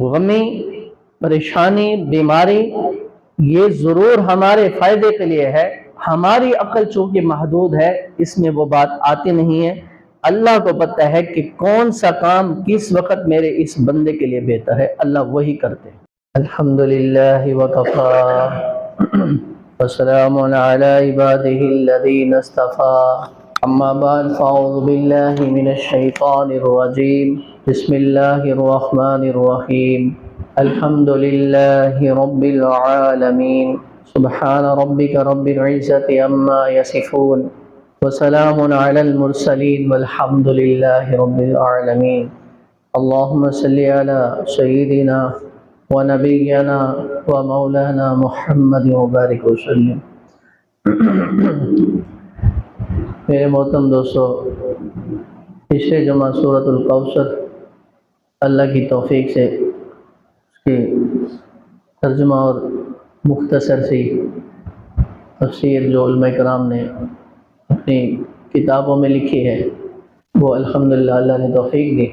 غمی، پریشانی، بیماری یہ ضرور ہمارے فائدے کے لیے ہے، ہماری عقل چونکہ محدود ہے اس میں وہ بات آتی نہیں ہے۔ اللہ کو پتہ ہے کہ کون سا کام کس وقت میرے اس بندے کے لیے بہتر ہے، اللہ وہی کرتے ہیں۔ الحمدللہ وکفی وسلام علی عبادہ الذین اصطفی، اما بعد فاعوذ باللہ من الشیطان الرجیم، بسم اللہ الرحمن الرحیم، الحمد للہ رب العالمین، سبحان ربک رب العزۃ عما یصفون، وسلام علی المرسلین والحمد للہ رب العالمین۔ اللہم صلی علی سیدنا ونبینا ومولانا محمد وبارک وسلم۔ میرے محترم دوستو، پچھلے جمعہ سورۃ الکوثر اللہ کی توفیق سے اس کی ترجمہ اور مختصر سی تفسیر جو علماء کرام نے اپنی کتابوں میں لکھی ہے وہ الحمدللہ اللہ نے توفیق دی۔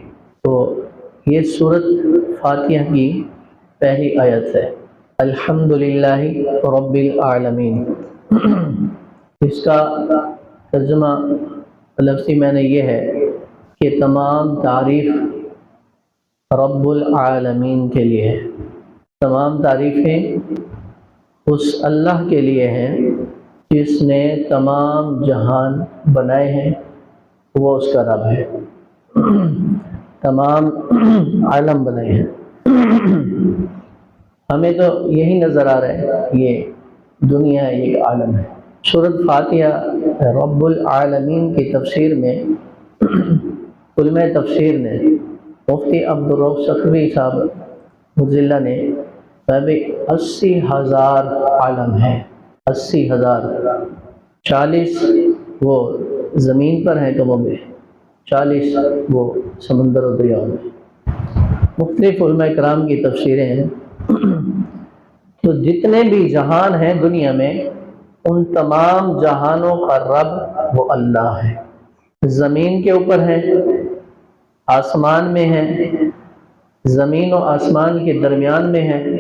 تو یہ سورۃ فاتحہ کی پہلی آیت ہے، الحمدللہ رب العالمین۔ اس کا ترجمہ لفظی معنی یہ ہے کہ تمام تعریف رب العالمین کے لیے ہے، تمام تعریفیں اس اللہ کے لیے ہیں جس نے تمام جہان بنائے ہیں، وہ اس کا رب ہے، تمام عالم بنائے ہیں۔ ہمیں تو یہی نظر آ رہا ہے یہ دنیا ایک عالم ہے۔ سورۃ فاتحہ رب العالمین کی تفسیر میں علماء تفسیر نے مفتی عبدالرؤف سکھوی صاحب مجلہ نے 80,000 عالم ہیں، 80,000، 40 وہ زمین پر ہیں کموں میں، 40 وہ سمندر و دریاؤں میں۔ مختلف علماء کرام کی تفسیریں ہیں۔ تو جتنے بھی جہان ہیں دنیا میں ان تمام جہانوں کا رب وہ اللہ ہے۔ زمین کے اوپر ہے، آسمان میں ہے، زمین و آسمان کے درمیان میں ہے،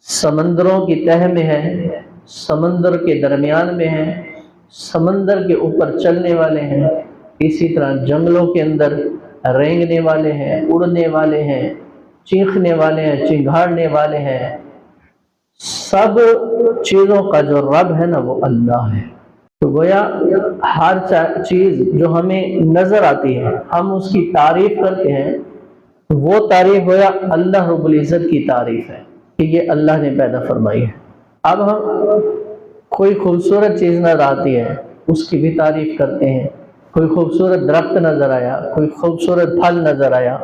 سمندروں کی تہہ میں ہے، سمندر کے درمیان میں ہے، سمندر کے اوپر چلنے والے ہیں، اسی طرح جنگلوں کے اندر رینگنے والے ہیں، اڑنے والے ہیں، چیخنے والے ہیں، چنگھاڑنے والے ہیں۔ سب چیزوں کا جو رب ہے نا وہ اللہ ہے۔ تو گویا ہر چیز جو ہمیں نظر آتی ہے ہم اس کی تعریف کرتے ہیں، وہ تعریف گویا اللہ رب العزت کی تعریف ہے کہ یہ اللہ نے پیدا فرمائی ہے۔ اب ہم کوئی خوبصورت چیز نظر آتی ہے اس کی بھی تعریف کرتے ہیں، کوئی خوبصورت درخت نظر آیا، کوئی خوبصورت پھل نظر آیا،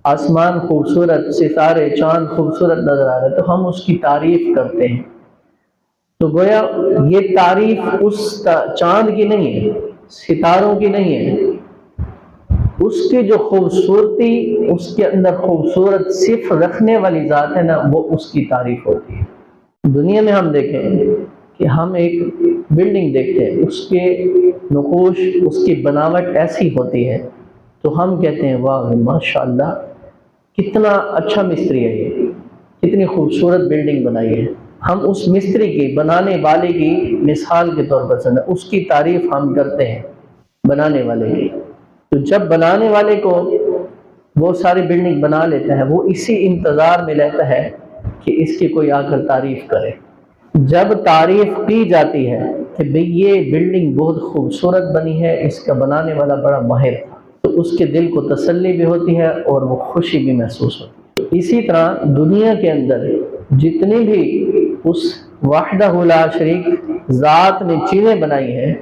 آسمان خوبصورت، ستارے چاند خوبصورت نظر آ رہے تو ہم اس کی تعریف کرتے ہیں۔ تو گویا یہ تعریف اس چاند کی نہیں ہے، ستاروں کی نہیں ہے، اس کی جو خوبصورتی، اس کے اندر خوبصورت صف رکھنے والی ذات ہے نا وہ اس کی تعریف ہوتی ہے۔ دنیا میں ہم دیکھیں کہ ہم ایک بلڈنگ دیکھتے ہیں، اس کے نقوش، اس کی بناوٹ ایسی ہوتی ہے تو ہم کہتے ہیں واہ ماشاءاللہ کتنا اچھا مستری ہے، یہ کتنی خوبصورت بلڈنگ بنائی ہے۔ ہم اس مستری کی، بنانے والے کی مثال کے طور پر سمجھیں، اس کی تعریف ہم کرتے ہیں بنانے والے کی۔ تو جب بنانے والے کو وہ ساری بلڈنگ بنا لیتا ہے وہ اسی انتظار میں رہتا ہے کہ اس کی کوئی آ کر تعریف کرے۔ جب تعریف کی جاتی ہے کہ بھئی یہ بلڈنگ بہت خوبصورت بنی ہے، اس کا بنانے والا بڑا ماہر تھا، تو اس کے دل کو تسلی بھی ہوتی ہے اور وہ خوشی بھی محسوس ہوتی ہے۔ اسی طرح دنیا کے اندر جتنی بھی اس وحدہ لا شریک ذات نے چیزیں بنائی ہیں،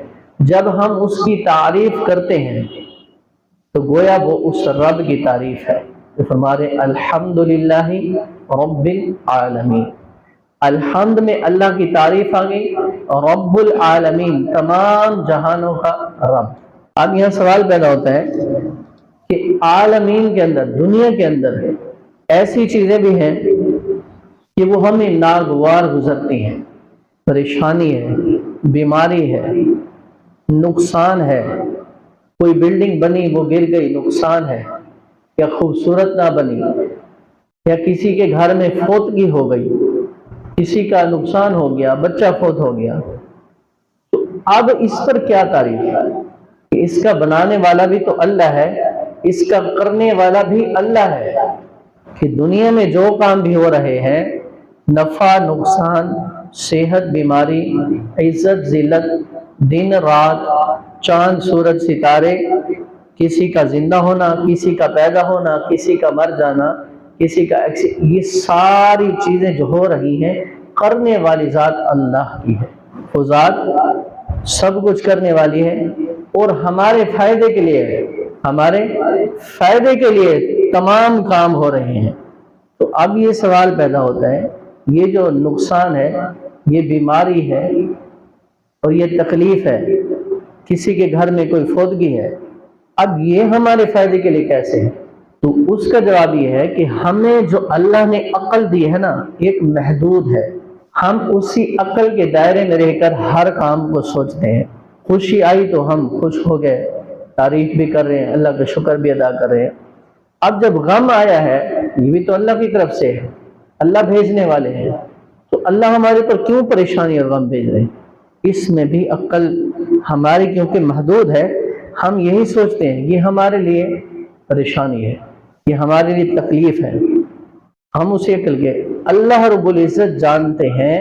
جب ہم اس کی تعریف کرتے ہیں تو گویا وہ اس رب کی تعریف ہے۔ تو فرما رہے الحمدللہ رب العالمین، الحمد میں اللہ کی تعریف آ گئی، رب العالمین تمام جہانوں کا رب۔ اب یہاں سوال پیدا ہوتا ہے کہ عالمین کے اندر، دنیا کے اندر ایسی چیزیں بھی ہیں کہ وہ ہمیں ناگوار گزرتی ہیں، پریشانی ہے، بیماری ہے، نقصان ہے، کوئی بلڈنگ بنی وہ گر گئی نقصان ہے، یا خوبصورت نہ بنی یا کسی کے گھر میں فوتگی ہو گئی، کسی کا نقصان ہو گیا، بچہ فوت ہو گیا، تو اب اس پر کیا تعریف ہے کہ اس کا بنانے والا بھی تو اللہ ہے، اس کا کرنے والا بھی اللہ ہے، کہ دنیا میں جو کام بھی ہو رہے ہیں، نفع نقصان، صحت بیماری، عزت ذلت، دن رات، چاند سورج ستارے، کسی کا زندہ ہونا، کسی کا پیدا ہونا، کسی کا مر جانا، کسی کا یہ ساری چیزیں جو ہو رہی ہیں، کرنے والی ذات اللہ کی ہے۔ وہ ذات سب کچھ کرنے والی ہے اور ہمارے فائدے کے لیے ہے، ہمارے فائدے کے لیے تمام کام ہو رہے ہیں۔ تو اب یہ سوال پیدا ہوتا ہے، یہ جو نقصان ہے، یہ بیماری ہے اور یہ تکلیف ہے، کسی کے گھر میں کوئی فوتگی ہے، اب یہ ہمارے فائدے کے لیے کیسے ہے؟ تو اس کا جواب یہ ہے کہ ہمیں جو اللہ نے عقل دی ہے نا، ایک محدود ہے، ہم اسی عقل کے دائرے میں رہ کر ہر کام کو سوچتے ہیں۔ خوشی آئی تو ہم خوش ہو گئے، تعریف بھی کر رہے ہیں، اللہ کا شکر بھی ادا کر رہے ہیں۔ اب جب غم آیا ہے، یہ بھی تو اللہ کی طرف سے ہے، اللہ بھیجنے والے ہیں، تو اللہ ہمارے پر کیوں پریشانی اور غم بھیج رہے ہیں؟ اس میں بھی عقل ہماری کیونکہ محدود ہے، ہم یہی سوچتے ہیں یہ ہمارے لیے پریشانی ہے، یہ ہمارے لیے تکلیف ہے۔ ہم اسی عقل کے، اللہ رب العزت جانتے ہیں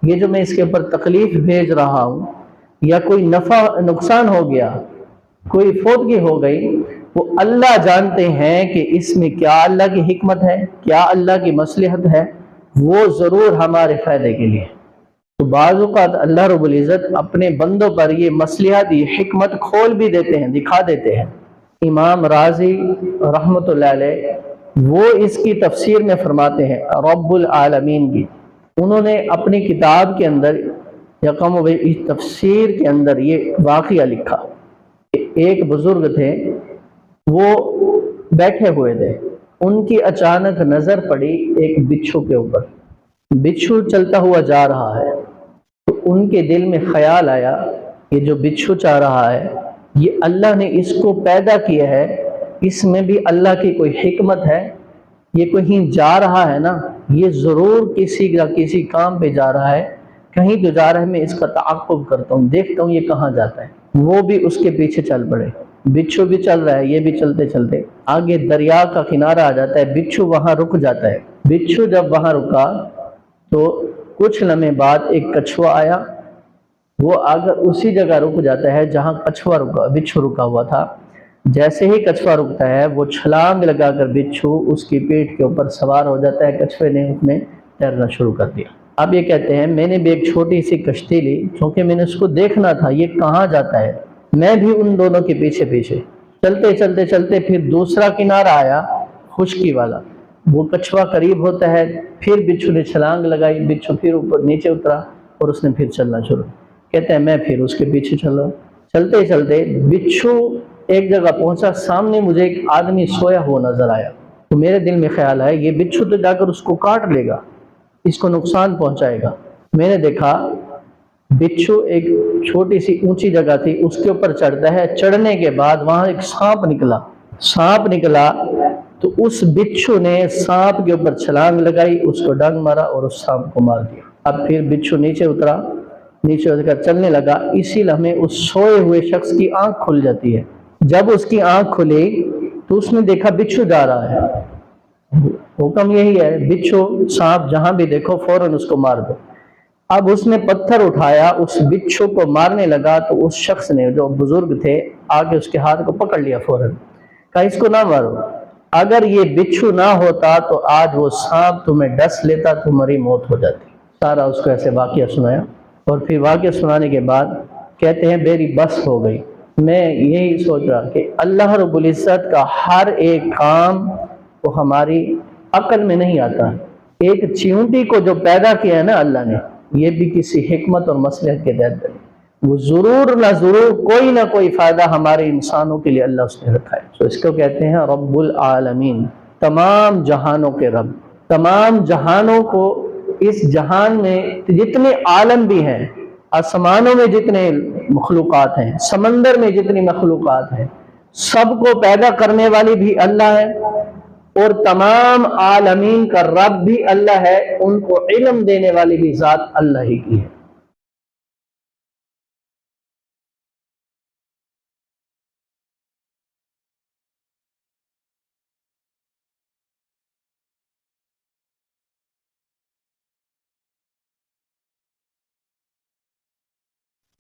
یہ جو میں اس کے اوپر تکلیف بھیج رہا ہوں، یا کوئی نفع نقصان ہو گیا، کوئی فوتگی ہو گئی، وہ اللہ جانتے ہیں کہ اس میں کیا اللہ کی حکمت ہے، کیا اللہ کی مصلحت ہے، وہ ضرور ہمارے فائدے کے لیے۔ تو بعض اوقات اللہ رب العزت اپنے بندوں پر یہ مصلحت، یہ حکمت کھول بھی دیتے ہیں، دکھا دیتے ہیں۔ امام رازی رحمۃ اللہ علیہ وہ اس کی تفسیر میں فرماتے ہیں، رب العالمین کی، انہوں نے اپنی کتاب کے اندر یقم و تفسیر کے اندر یہ واقعہ لکھا کہ ایک بزرگ تھے، وہ بیٹھے ہوئے تھے، ان کی اچانک نظر پڑی ایک بچھو کے اوپر، بچھو چلتا ہوا جا رہا ہے، تو ان کے دل میں خیال آیا کہ جو بچھو چاہ رہا ہے، یہ اللہ نے اس کو پیدا کیا ہے، اس میں بھی اللہ کی کوئی حکمت ہے، یہ کہیں جا رہا ہے نا، یہ ضرور کسی کام پہ جا رہا ہے، کہیں تو جا رہا ہے، میں اس کا تعاقب کرتا ہوں، دیکھتا ہوں یہ کہاں جاتا ہے۔ وہ بھی اس کے پیچھے چل پڑے، بچھو بھی چل رہا ہے، یہ بھی چلتے چلتے آگے دریا کا کنارہ آ جاتا ہے، بچھو وہاں رک جاتا ہے۔ بچھو جب وہاں رکا تو کچھ لمحے بعد ایک کچھوا آیا، وہ اگر اسی جگہ رک جاتا ہے جہاں بچھو رکا ہوا تھا۔ جیسے ہی کچھوا رکتا ہے، وہ چھلانگ لگا کر بچھو اس کی پیٹھ کے اوپر سوار ہو جاتا ہے، کچھوے نے اس میں تیرنا شروع کر دیا۔ اب یہ کہتے ہیں میں نے بھی ایک چھوٹی سی کشتی لی، کیونکہ میں نے اس کو دیکھنا تھا یہ کہاں جاتا ہے، میں بھی ان دونوں کے پیچھے پیچھے چلتے چلتے چلتے پھر دوسرا کنارہ آیا خشکی والا، وہ کچھوا قریب ہوتا ہے، پھر بچھو نے چھلانگ لگائی، بچھو پھر اوپر نیچے اترا اور اس نے پھر چلنا شروع۔ کہتے ہیں میں پھر اس کے پیچھے چل رہا، چلتے چلتے بچھو ایک جگہ پہنچا، سامنے مجھے ایک آدمی سویا ہوا نظر آیا، تو میرے دل میں خیال آیا یہ بچھو تو جا کر اس کو کاٹ لے گا، اس کو نقصان پہنچائے گا۔ میں نے دیکھا بچھو ایک چھوٹی سی اونچی جگہ تھی، اس کے اوپر چڑھتا ہے، چڑھنے کے بعد وہاں ایک سانپ نکلا تو اس بچھو نے سانپ کے اوپر چھلانگ لگائی، اس کو ڈنگ مارا اور اس سانپ کو مار دیا۔ اب پھر بچھو نیچے اترا، نیچے اتر کر چلنے لگا، اسی لمحے اس سوئے ہوئے شخص کی آنکھ کھل جاتی ہے۔ جب اس کی آنکھ کھلی تو اس نے دیکھا بچھو جا رہا ہے، حکم یہی ہے بچھو سانپ جہاں بھی دیکھو فوراً اس کو مار دو۔ اب اس نے پتھر اٹھایا، اس بچھو کو مارنے لگا تو اس شخص نے جو بزرگ تھے آگے اس کے ہاتھ کو پکڑ لیا، فوراً کہا اس کو نہ مارو، اگر یہ بچھو نہ ہوتا تو آج وہ سانپ تمہیں ڈس لیتا، تمہاری موت ہو جاتی۔ سارا اس کو ایسے واقعہ سنایا، اور پھر واقعہ سنانے کے بعد کہتے ہیں میری بس ہو گئی۔ میں یہی سوچ رہا کہ اللہ رب العزت کا ہر ایک کام وہ ہماری عقل میں نہیں آتا۔ ایک چیونٹی کو جو پیدا کیا ہے نا اللہ نے، یہ بھی کسی حکمت اور مصلحت کے تحت ہے، وہ ضرور نہ ضرور کوئی نہ کوئی فائدہ ہمارے انسانوں کے لیے اللہ اس نے رکھا ہے۔ تو اس کو کہتے ہیں رب العالمین، تمام جہانوں کے رب۔ تمام جہانوں کو، اس جہان میں جتنے عالم بھی ہیں، آسمانوں میں جتنے مخلوقات ہیں، سمندر میں جتنی مخلوقات ہیں، سب کو پیدا کرنے والی بھی اللہ ہے، اور تمام عالمین کا رب بھی اللہ ہے، ان کو علم دینے والی بھی ذات اللہ ہی کی ہے۔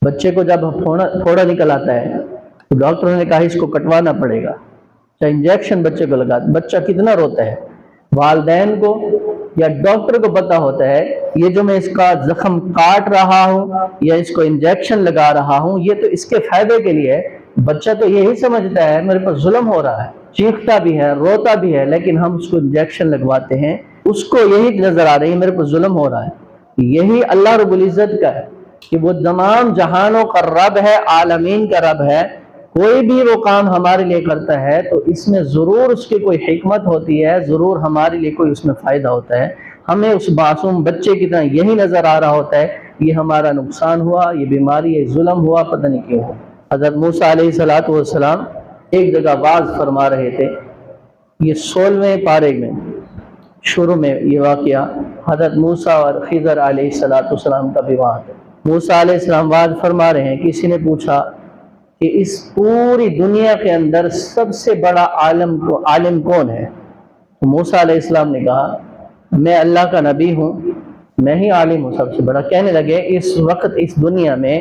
بچے کو جب پھوڑا نکل آتا ہے تو ڈاکٹر نے کہا اس کو کٹوانا پڑے گا، چاہے انجیکشن بچے کو لگا، بچہ کتنا روتا ہے، والدین کو یا ڈاکٹر کو پتا ہوتا ہے یہ جو میں اس کا زخم کاٹ رہا ہوں یا اس کو انجیکشن لگا رہا ہوں یہ تو اس کے فائدے کے لیے ہے۔ بچہ تو یہی سمجھتا ہے میرے پر ظلم ہو رہا ہے، چیختا بھی ہے، روتا بھی ہے، لیکن ہم اس کو انجیکشن لگواتے ہیں، اس کو یہی نظر آ رہی ہے میرے پر ظلم ہو رہا ہے۔ یہی اللہ رب العزت کا ہے کہ وہ تمام جہانوں کا رب ہے، عالمین کا رب ہے، کوئی بھی وہ کام ہمارے لیے کرتا ہے تو اس میں ضرور اس کی کوئی حکمت ہوتی ہے، ضرور ہمارے لیے کوئی اس میں فائدہ ہوتا ہے۔ ہمیں اس معصوم بچے کی طرح یہی نظر آ رہا ہوتا ہے یہ ہمارا نقصان ہوا، یہ بیماری، یہ ظلم ہوا، پتہ نہیں کیوں ہوا۔ حضرت موسیٰ علیہ السلام ایک جگہ واعظ فرما رہے تھے، یہ 16ویں پارے میں شروع میں یہ واقعہ حضرت موسیٰ اور خضر علیہ السلام کا بھی وعظ ہے۔ موسیٰ علیہ السلام واعظ فرما رہے ہیں، کسی نے پوچھا کہ اس پوری دنیا کے اندر سب سے بڑا عالم کون ہے؟ تو موسیٰ علیہ السلام نے کہا میں اللہ کا نبی ہوں، میں ہی عالم ہوں سب سے بڑا۔ کہنے لگے اس وقت اس دنیا میں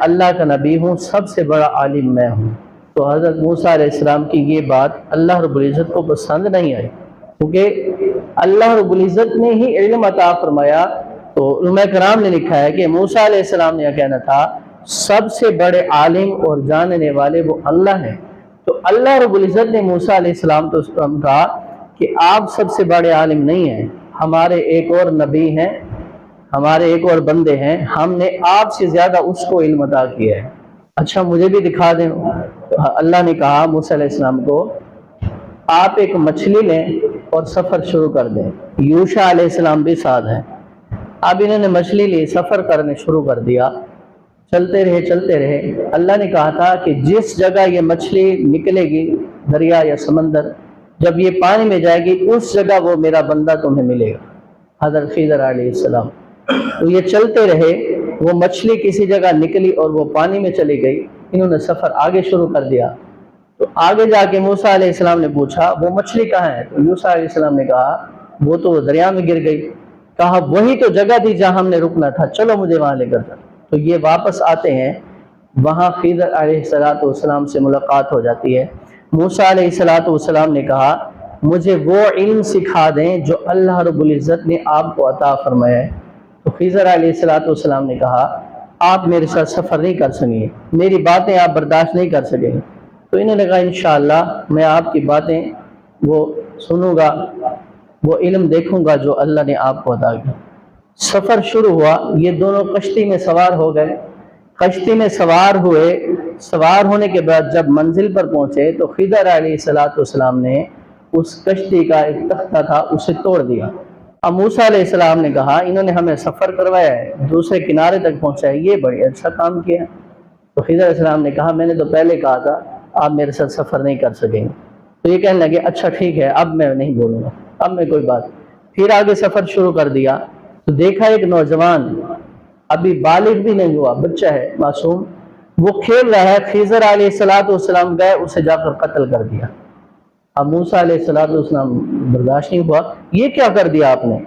اللہ کا نبی ہوں، سب سے بڑا عالم میں ہوں۔ تو حضرت موسیٰ علیہ السلام کی یہ بات اللہ رب العزت کو پسند نہیں آئی، کیونکہ اللہ رب العزت نے ہی علم عطا فرمایا۔ تو علماء کرام نے لکھا ہے کہ موسیٰ علیہ السلام نے یہ کہنا تھا سب سے بڑے عالم اور جاننے والے وہ اللہ ہیں۔ تو اللہ رب العزت نے موسیٰ علیہ السلام تو کہا کہ آپ سب سے بڑے عالم نہیں ہیں، ہمارے ایک اور نبی ہیں، ہمارے ایک اور بندے ہیں، ہم نے آپ سے زیادہ اس کو علم عطا کیا ہے، اچھا مجھے بھی دکھا دیں۔ اللہ نے کہا موسیٰ علیہ السلام کو آپ ایک مچھلی لیں اور سفر شروع کر دیں۔ یوشع علیہ السلام بھی ساتھ ہیں۔ اب انہوں نے مچھلی لی، سفر کرنے شروع کر دیا، چلتے رہے۔ اللہ نے کہا تھا کہ جس جگہ یہ مچھلی نکلے گی دریا یا سمندر، جب یہ پانی میں جائے گی اس جگہ وہ میرا بندہ تمہیں ملے گا، حضرت خضر علیہ السلام۔ تو یہ چلتے رہے، وہ مچھلی کسی جگہ نکلی اور وہ پانی میں چلی گئی، انہوں نے سفر آگے شروع کر دیا۔ تو آگے جا کے موسیٰ علیہ السلام نے پوچھا وہ مچھلی کہاں ہے؟ تو یوشع علیہ السلام نے کہا وہ تو دریا میں گر گئی۔ کہا وہی تو جگہ تھی جہاں ہم نے رکنا تھا، چلو مجھے وہاں لے کر چلو۔ تو یہ واپس آتے ہیں، وہاں خضر علیہ السلام سے ملاقات ہو جاتی ہے۔ موسیٰ علیہ السلام نے کہا مجھے وہ علم سکھا دیں جو اللہ رب العزت نے آپ کو عطا فرمایا ہے۔ تو خضر علیہ السلام نے کہا آپ میرے ساتھ سفر نہیں کر سکیں گے، میری باتیں آپ برداشت نہیں کر سکیں گے۔ تو انہوں نے کہا انشاءاللہ میں آپ کی باتیں وہ سنوں گا، وہ علم دیکھوں گا جو اللہ نے آپ کو عطا کیا۔ سفر شروع ہوا، یہ دونوں کشتی میں سوار ہو گئے، کشتی میں سوار ہوئے، سوار ہونے کے بعد جب منزل پر پہنچے تو خضر علیہ السلام نے اس کشتی کا ایک تختہ تھا اسے توڑ دیا۔ اب موسیٰ علیہ السلام نے کہا انہوں نے ہمیں سفر کروایا ہے، دوسرے کنارے تک پہنچایا، یہ بڑی اچھا کام کیا۔ تو خضر علیہ السلام نے کہا میں نے تو پہلے کہا تھا آپ میرے ساتھ سفر نہیں کر سکیں گے۔ تو یہ کہنے لگے اچھا ٹھیک ہے اب میں نہیں بولوں گا، اب میں کوئی بات۔ پھر آگے سفر شروع کر دیا تو دیکھا ایک نوجوان ابھی بالغ بھی نہیں ہوا، بچہ ہے معصوم، وہ کھیل رہا ہے، خضر علیہ السلام گئے اسے جا کر قتل کر دیا۔ اب موسیٰ علیہ السلام برداشت نہیں ہوا، یہ کیا کر دیا آپ نے؟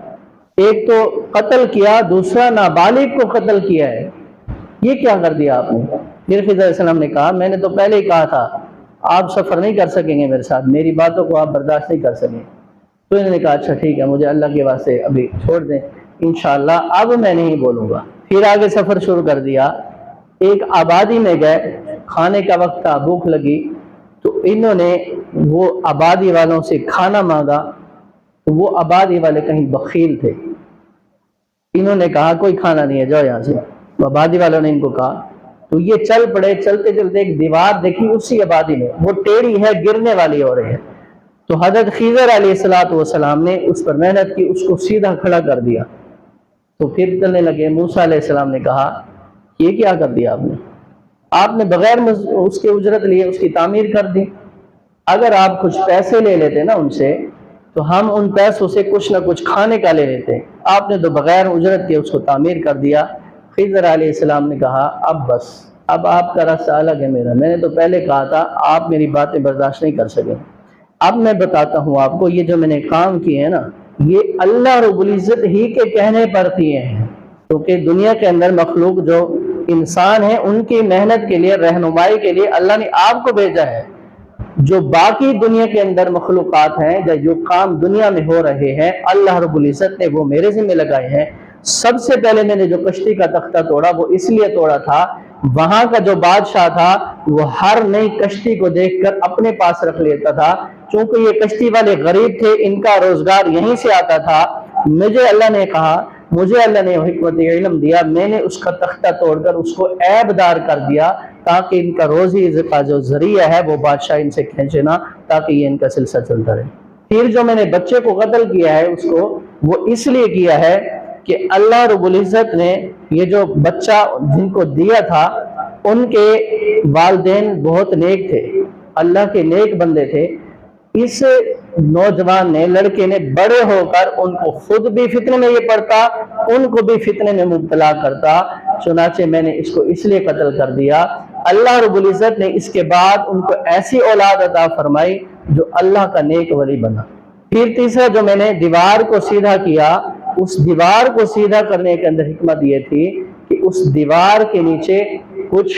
ایک تو قتل کیا، دوسرا نابالغ کو قتل کیا ہے، یہ کیا کر دیا آپ نے؟ پھر خضر علیہ السلام نے کہا میں نے تو پہلے ہی کہا تھا آپ سفر نہیں کر سکیں گے میرے ساتھ، میری باتوں کو آپ برداشت نہیں کر سکیں۔ تو انہوں نے کہا اچھا ٹھیک ہے مجھے اللہ کے واسطے ابھی چھوڑ دیں، انشاءاللہ اب میں نہیں بولوں گا۔ پھر آگے سفر شروع کر دیا، ایک آبادی میں گئے، کھانے کا وقت تھا، بھوک لگی، تو انہوں نے وہ آبادی والوں سے کھانا مانگا، وہ آبادی والے کہیں بخیل تھے، انہوں نے کہا کوئی کھانا نہیں ہے جاؤ یہاں سے۔ آبادی والوں نے ان کو کہا تو یہ چل پڑے، چلتے چلتے ایک دیوار دیکھی اسی آبادی میں، وہ ٹیڑھی ہے گرنے والی ہو رہی ہے، تو حضرت خضر علیہ السلام نے اس پر محنت کی، اس کو سیدھا کھڑا کر دیا۔ تو پھر چلنے لگے، موسیٰ علیہ السلام نے کہا یہ کیا کر دیا آپ نے بغیر اس کے اجرت لیے اس کی تعمیر کر دی، اگر آپ کچھ پیسے لے لیتے نا ان سے تو ہم ان پیسوں سے کچھ نہ کچھ کھانے کا لے لیتے ہیں، آپ نے تو بغیر اجرت کے اس کو تعمیر کر دیا۔ خضر علیہ السلام نے کہا اب بس، اب آپ کا راستہ الگ ہے میرا، میں نے تو پہلے کہا تھا آپ میری باتیں برداشت نہیں کر سکے، اب میں بتاتا ہوں آپ کو، یہ جو میں نے کام کیے ہیں نا یہ اللہ رب العزت ہی کے کہنے پر کیے ہیں، کیونکہ دنیا کے اندر مخلوق جو انسان ہیں ان کی محنت کے لیے، رہنمائی کے لیے اللہ نے آپ کو بھیجا ہے۔ جو باقی دنیا کے اندر مخلوقات ہیں یا جو کام دنیا میں ہو رہے ہیں اللہ رب العزت نے وہ میرے ذمہ لگائے ہیں۔ سب سے پہلے میں نے جو کشتی کا تختہ توڑا وہ اس لیے توڑا تھا، وہاں کا جو بادشاہ تھا وہ ہر نئی کشتی کو دیکھ کر اپنے پاس رکھ لیتا تھا، چونکہ یہ کشتی والے غریب تھے، ان کا روزگار یہیں سے آتا تھا۔ مجھے اللہ نے کہا، مجھے اللہ نے حکمت علم دیا، میں نے اس کا تختہ توڑ کر اس کو عیب دار کر دیا تاکہ ان کا روزی کا جو ذریعہ ہے وہ بادشاہ ان سے کھینچے نہ، تاکہ یہ ان کا سلسلہ چلتا رہے۔ پھر جو میں نے بچے کو قتل کیا ہے اس کو وہ اس لیے کیا ہے کہ اللہ رب العزت نے یہ جو بچہ جن کو دیا تھا ان کے والدین بہت نیک تھے، اللہ کے نیک بندے تھے۔ اس نوجوان نے، لڑکے نے بڑے ہو کر ان کو خود بھی فتنے میں یہ پڑتا، ان کو بھی فتنے میں مبتلا کرتا، چنانچہ میں نے اس کو اس لیے قتل کر دیا۔ اللہ رب العزت نے اس کے بعد ان کو ایسی اولاد عطا فرمائی جو اللہ کا نیک ولی بنا۔ پھر تیسرا جو میں نے دیوار کو سیدھا کیا، اس دیوار کو سیدھا کرنے کے اندر حکمت یہ تھی کہ اس دیوار کے نیچے کچھ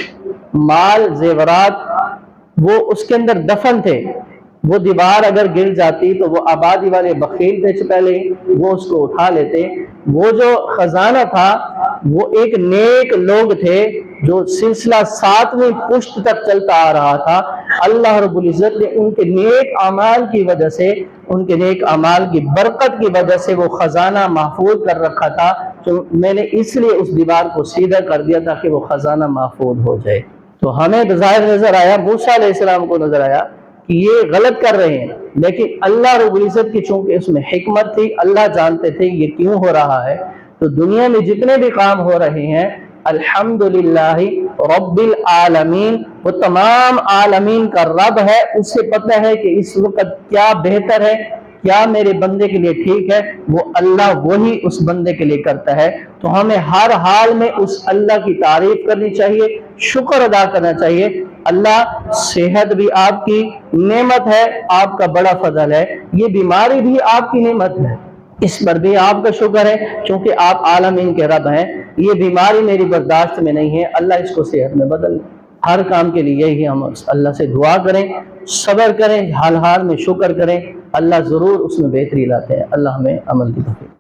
مال زیورات وہ اس کے اندر دفن تھے، وہ دیوار اگر گر جاتی تو وہ آبادی والے بخیل تھے پہلے، وہ اس کو اٹھا لیتے۔ وہ جو خزانہ تھا وہ ایک نیک لوگ تھے جو سلسلہ 7ویں پشت تک چلتا آ رہا تھا۔ اللہ رب العزت نے ان کے نیک اعمال کی وجہ سے، ان کے نیک اعمال کی برکت کی وجہ سے وہ خزانہ محفوظ کر رکھا تھا، تو میں نے اس لیے اس دیوار کو سیدھا کر دیا تاکہ وہ خزانہ محفوظ ہو جائے۔ تو ہمیں بظاہر نظر آیا، موسیٰ علیہ السلام کو نظر آیا کہ یہ غلط کر رہے ہیں، لیکن اللہ رب العزت کی چونکہ اس میں حکمت تھی، اللہ جانتے تھے یہ کیوں ہو رہا ہے۔ تو دنیا میں جتنے بھی کام ہو رہے ہیں الحمدللہ رب العالمین، وہ تمام عالمین کا رب ہے، اس سے پتہ ہے کہ اس وقت کیا بہتر ہے، کیا میرے بندے کے لیے ٹھیک ہے، وہ اللہ وہی اس بندے کے لیے کرتا ہے۔ تو ہمیں ہر حال میں اس اللہ کی تعریف کرنی چاہیے، شکر ادا کرنا چاہیے۔ اللہ صحت بھی آپ کی نعمت ہے، آپ کا بڑا فضل ہے، یہ بیماری بھی آپ کی نعمت ہے، اس پر بھی آپ کا شکر ہے چونکہ آپ عالمین کے رب ہیں۔ یہ بیماری میری برداشت میں نہیں ہے، اللہ اس کو صحت میں بدل۔ ہر کام کے لیے یہی ہم اللہ سے دعا کریں، صبر کریں، حال حال میں شکر کریں، اللہ ضرور اس میں بہتری لاتے ہیں۔ اللہ ہمیں عمل کی توفیق۔